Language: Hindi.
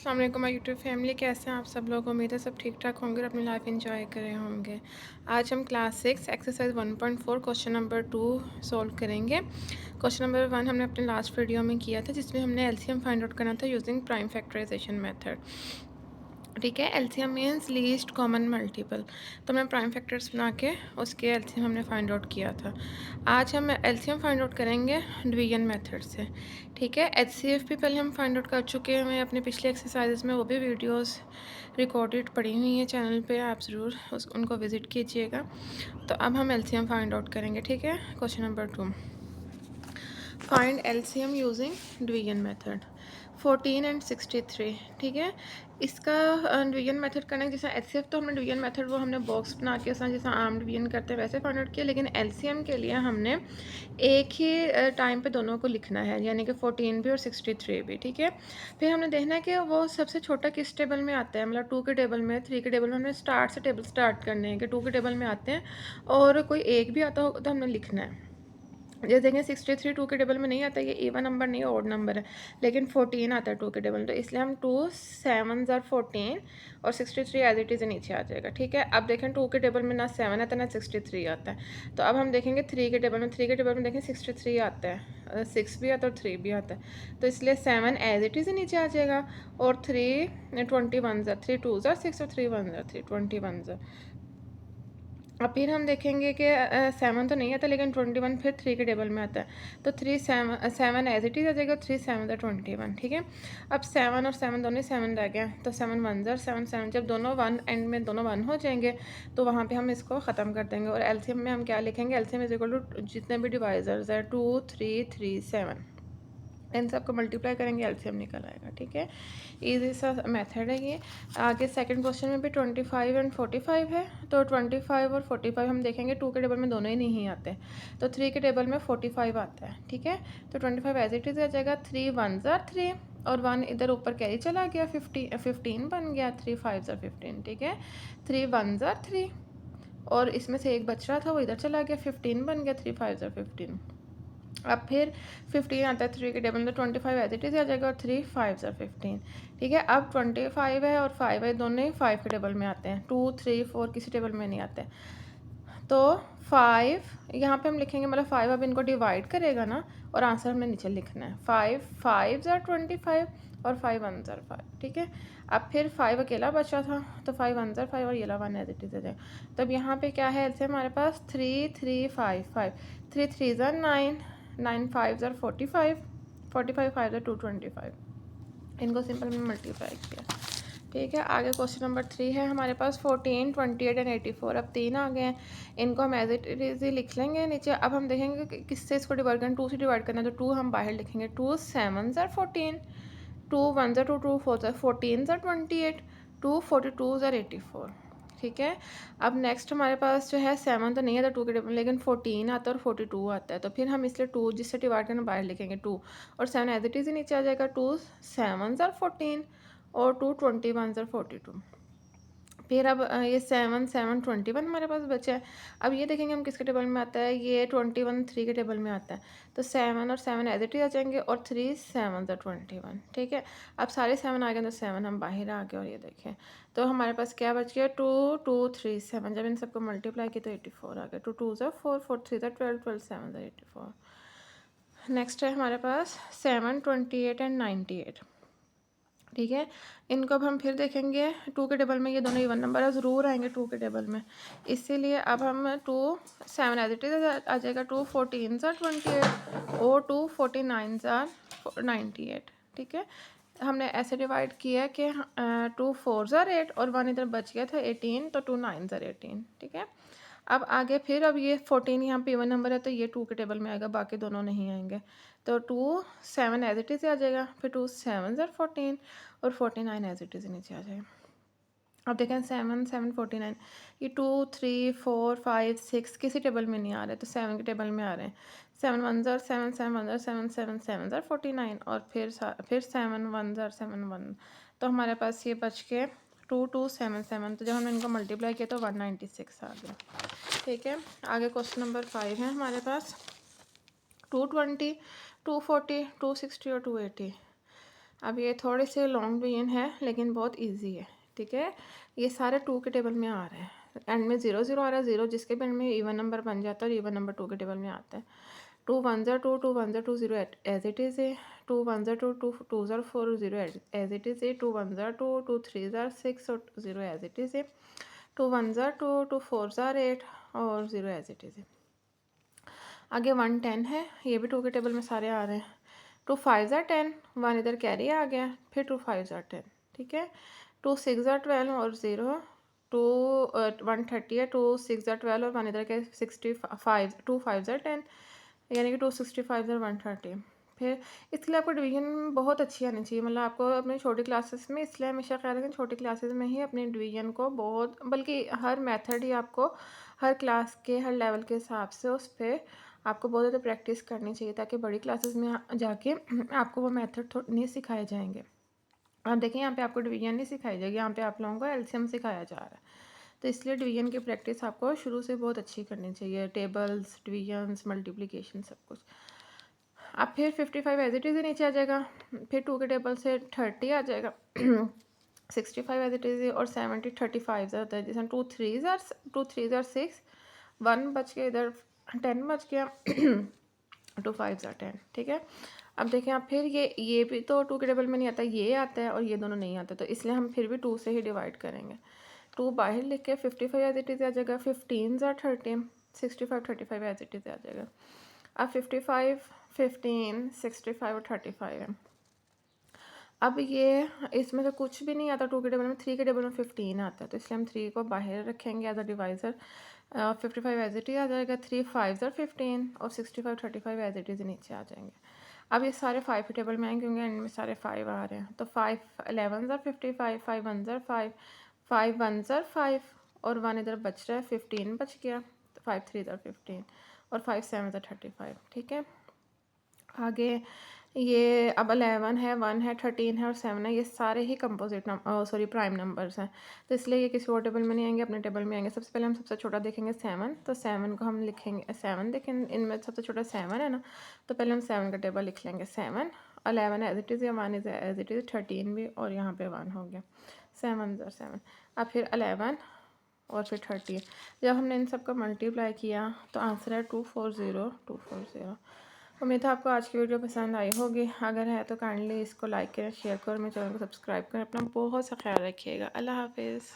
अस्सलाम वालेकुम माय यूट्यूब फैमिली, कैसे हैं आप सब लोग। उम्मीद है सब ठीक ठाक होंगे और अपनी लाइफ एंजॉय कर रहे होंगे। आज हम class 6 exercise 1.4 question number 2 solve करेंगे। क्वेश्चन नंबर 1 हमने अपने लास्ट वीडियो में किया था, जिसमें हमने एलसीएम फाइंड आउट करना था यूजिंग प्राइम फैक्टराइजेशन मेथड। ठीक है, LCM means least common multiple. तो हमने प्राइम फैक्टर्स बना के उसके एलसीएम हमने फाइंड आउट किया था। आज हम एलसीएम फाइंड आउट करेंगे डिवीजन मेथड से। ठीक है, एचसीएफ भी पहले हम फाइंड आउट कर चुके हैं अपने पिछले एक्सरसाइजेस में, वो भी वीडियोस रिकॉर्डेड पड़ी हुई हैं चैनल पे, आप ज़रूर उनको विज़िट कीजिएगा। तो अब हम एलसीएम फाइंड आउट करेंगे। ठीक है, question number 2, find LCM using division method 14 and 63। ठीक है, इसका डिवीजन मेथड करने जैसा एचसीएफ तो हमने डिवीजन मेथड वो हमने बॉक्स बना के जैसा आम डिवीजन करते हैं वैसे फाइंड आउट किया, लेकिन एलसीएम के लिए हमने एक ही टाइम पे दोनों को लिखना है, यानी कि 14 भी और 63 भी। ठीक है, फिर हमने देखना है कि वो सबसे छोटा किस टेबल में आता है, मतलब 2 के टेबल में, 3 के टेबल में। हमने स्टार्ट से टेबल स्टार्ट करने हैं कि 2 के टेबल में आते हैं, और कोई एक भी आता होगा तो हमने लिखना है। जैसे देखें 63 2 के टेबल में नहीं आता, ये इवन नंबर नहीं है, ऑड नंबर है, लेकिन 14 आता है 2 के टेबल में, तो इसलिए हम 2 7 ज़ार 14 और 63 एज इट इज़ नीचे आ जाएगा। ठीक है, अब देखें 2 के टेबल में ना 7 आता है ना 63 आता है, तो अब हम देखेंगे 3 के टेबल में, 3 के टेबल में देखें 63 आता है, 6 भी आता है और 3 भी आता है, तो इसलिए 7 एज इट इज़ नीचे आ जाएगा, और 3 21 ज़ार 3 2 ज़ार 6 और 3 1 ज़ार 3 21 ज़ार। अब फिर हम देखेंगे कि 7 तो नहीं आता, लेकिन 21 फिर 3 के टेबल में आता है, तो 3 7 एज इट इज़ आ जाएगा, 3 7 21। ठीक है, अब 7 और 7 दोनों 7 रह गया, तो 7 1 ज़ार 7 7, जब दोनों 1 एंड में दोनों 1 हो जाएंगे तो वहाँ पे हम इसको ख़त्म कर देंगे, और एलसीएम में हम क्या लिखेंगे, एलसीएम इज इक्वल टू जितने भी डिवाइजर्स हैं 2 3 3 7, इन सब को मल्टीप्लाई करेंगे, एलसीएम निकल आएगा। ठीक है, ईजी सा मेथड है ये। आगे सेकंड क्वेश्चन में भी 25 एंड 45 है, तो 25 और 45 हम देखेंगे 2 के टेबल में दोनों ही नहीं आते, तो 3 के टेबल में 45 आता है। ठीक है, तो 25 एज इट इज़ आ जाएगा, 3 1 ज़ार 3 और 1 इधर ऊपर कैरी चला गया, 15 बन गया, 3 5 ज़ार 15। ठीक है, 3 1 ज़ार 3 और इसमें से एक बच रहा था वो इधर चला गया, 15 बन गया, 3 5 ज़ार 15। अब फिर 15 आता है 3 के टेबल में, तो 25 एज इट इज़ आ जाएगा, और 3 5 ज़ार 15। ठीक है, अब 25 है और 5 है, दोनों ही 5 के टेबल में आते हैं, 2 3 4 किसी टेबल में नहीं आते, तो 5 यहाँ पे हम लिखेंगे, मतलब 5 अब इनको डिवाइड करेगा ना, और आंसर हमने नीचे लिखना है, 5 5 ज़ार 25 और 5 1 ज़ार 5। ठीक है, अब फिर 5 अकेला बचा था, तो 5 1 ज़ार 5 और ये 1 एज इट इज़ है। तब यहाँ पे क्या है, ऐसे हमारे पास 3 3 5 5, 3 3 ज़ार 9 9 5 ज़ार 45 45 5 ज़ार 225, इनको सिंपल में मल्टीप्लाई किया। ठीक है, आगे क्वेश्चन नंबर 3 है हमारे पास, 14 28 एंड 84। अब 3 आ गए हैं, इनको हम एज इट इज़ लिख लेंगे नीचे। अब हम देखेंगे कि किससे इसको डिवाइड करना, 2 से डिवाइड करना है, तो 2 हम बाहर लिखेंगे, 2 7 ज़ार 14, 2 1 ज़ार 2 2 4 ज़ार 14 ज़ार 28, 2 42 ज़ार 84। ठीक है, अब नेक्स्ट हमारे पास जो है 7 तो नहीं आता 2 के टेबल में, लेकिन 14 आता है और 42 आता है, तो फिर हम इसलिए 2 जिससे डिवाइड करना बाहर लिखेंगे 2, और 7 एज इट इज़ ही नीचे आ जाएगा, 2 7 ज़ार 14 और 2 21 ज़ार 42। फिर अब ये 7 7 21 हमारे पास बचा है। अब ये देखेंगे हम किसके टेबल में आता है, ये 21 3 के टेबल में आता है, तो 7 और 7 एज इट इज़ आ जाएंगे, और 3 7 ज़ार 21। ठीक है, अब सारे 7 आ गए, तो 7 हम बाहर आ गए, और ये देखें तो हमारे पास क्या बच गया, 2 2 3 7, जब इन सबको मल्टीप्लाई किया तो 84 आ गया, 2 2 ज़ार 4 4 3 ज़ार 12 12 7 ज़ार 84। नेक्स्ट है हमारे पास 7 28 एंड 98। ठीक है, इनको अब हम फिर देखेंगे 2 के टेबल में, ये दोनों इवन नंबर ज़रूर आएंगे 2 के टेबल में, इसीलिए अब हम 2 7 एज इट इज़ आ जाएगा, 2 14 ज़ार 28 और 2 49 ज़ार 98। ठीक है, हमने ऐसे डिवाइड किया कि 2 4 ज़ार 8 और 1 इधर बच गया था 18, तो 2 9 ज़ार 18। ठीक है, अब आगे फिर अब ये 14 यहाँ पे इवन नंबर है, तो ये 2 के टेबल में आएगा, बाकी दोनों नहीं आएंगे, तो 2 7 एज इट इज़ आ जाएगा, फिर 2 7 ज़ार 14 और 49 एज इट इज़ नीचे आ जाएगा। अब देखें 7 7 49, ये 2 3 4 5 6 किसी टेबल में नहीं आ रहे, तो 7 के टेबल में आ रहे हैं, 7 1 ज़ार 7 7 1 ज़ार 7 7 7 ज़ार 49, और फिर 7 1 ज़ार 7 1, तो हमारे पास ये बच के 2 2 7 7, तो जब हमने इनको मल्टीप्लाई किया तो 196 आ गया। ठीक है, आगे क्वेश्चन नंबर 5 है हमारे पास, 220 240 260 और 280। अब ये थोड़े से लॉन्ग डिवीजन है लेकिन बहुत इजी है, ठीक है। ये सारे 2 के टेबल में आ रहे हैं, एंड में 0 0 आ रहा है, 0 जिसके भी एंड में इवन नंबर बन जाता है और इवन नंबर 2 के टेबल में आता है। 2 1 ज़ा 2, 2 1 ज़ा 2, 0 एज इट इज़ है। 2 1 ज़ा 2, 2 2 ज़ा 4, 0 एज इट इज़ है। 2 1 ज़ा 2, 2 3 ज़ा 6 और 0 एज इट इज़ है। 2 1 ज़ा 2, 2 4 ज़ा 8 और 0 एज इट इज़ है। आगे 1 10 है, ये भी 2 के टेबल में सारे आ रहे हैं। 2 5 ज़ा 10, 1 इधर कैरी आ गया, फिर 2 5 ज़ा 10, ठीक है। 2 6 ज़ा 12 और 0, 2 1 30 है। 2 6 ज़ा 12 और 1 इधर के 65, 2 5 ज़ा 10, यानी कि 2 65 और 130। फिर इसके लिए आपको डिवीजन बहुत अच्छी आनी चाहिए, मतलब आपको अपनी छोटी क्लासेस में, इसलिए हमेशा ख्याल रखें छोटी क्लासेस में ही अपने डिवीजन को बहुत, बल्कि हर मेथड ही आपको हर क्लास के हर लेवल के हिसाब से उस पर आपको बहुत ज़्यादा प्रैक्टिस करनी चाहिए, ताकि बड़ी क्लासेस में जाके आपको वो मेथड नहीं सिखाए जाएंगे। अब देखिए यहाँ पे आपको डिवीजन नहीं सिखाई जाएगी, यहाँ पे आप लोगों को एलसीएम सिखाया जा रहा है। तो इसलिए डिवीजन की प्रैक्टिस आपको शुरू से बहुत अच्छी करनी चाहिए, टेबल्स, डिवीजन्स, मल्टीप्लिकेशन, सब कुछ। अब फिर 55 एज इट इज़ ही नीचे आ जाएगा, फिर 2 के टेबल से 30 आ जाएगा। 65 एज इट इज़ और 70 35 होता है, जैसे 2 3 ज़ार 6, 1 बच गया इधर, 10 बच गया। 2 5 ज़ार 10, ठीक है। अब देखें आप, फिर ये भी तो 2 के टेबल में नहीं आता, ये आता है और ये दोनों नहीं आता, तो इसलिए हम फिर भी 2 से ही डिवाइड करेंगे। 2 बाहर लिख के 55 एज इट इज़ आ जाएगा। 15 ज़ार 30, 65 35 एज इट इज़ आ जाएगा। अब 55 15 65 और 35 है। अब ये इसमें से कुछ भी नहीं आता 2 के टेबल में, 3 के टेबल में 15 आता है, तो इसलिए हम 3 को बाहर रखेंगे as a divisor. 55 as it is आ जाएगा। 3 5 ज़ार 15 और 65 35 एज इट इज़ नीचे आ जाएंगे। अब ये सारे 5 के टेबल में आएंगे, क्योंकि एंड में सारे 5 आ रहे हैं, तो 5 11 ज़ार 55, 5 1 ज़ार 5, 5 1 ज़ार 5 और 1 इधर बच रहा है, 15 बच गया, तो 5 3 ज़ार 15 और 5 7 ज़ार 35, ठीक है। आगे ये अब 11 है, 1 है, 13 है और 7 है, ये सारे ही कंपोजिट सॉरी प्राइम नंबर्स हैं, तो इसलिए ये किसी और टेबल में नहीं आएंगे, अपने टेबल में आएंगे। सबसे पहले हम सबसे छोटा देखेंगे 7, तो 7 को हम लिखेंगे 7, देखें इनमें सबसे छोटा 7 है ना, तो पहले हम 7 का टेबल लिख लेंगे। 7 11 एज इट इज़, या 1 इज़ एज इट इज़, 13 भी और यहाँ पे 1 हो गया। 7 ज़ार 7, अब फिर 11 और फिर 30। जब हमने इन सब का मल्टीप्लाई किया तो आंसर है 240। उम्मीद है आपको आज की वीडियो पसंद आई होगी, अगर है तो काइंडली इसको लाइक करें, शेयर करें, मेरे चैनल को सब्सक्राइब करें। अपना बहुत सा ख्याल रखिएगा। अल्लाह हाफिज़।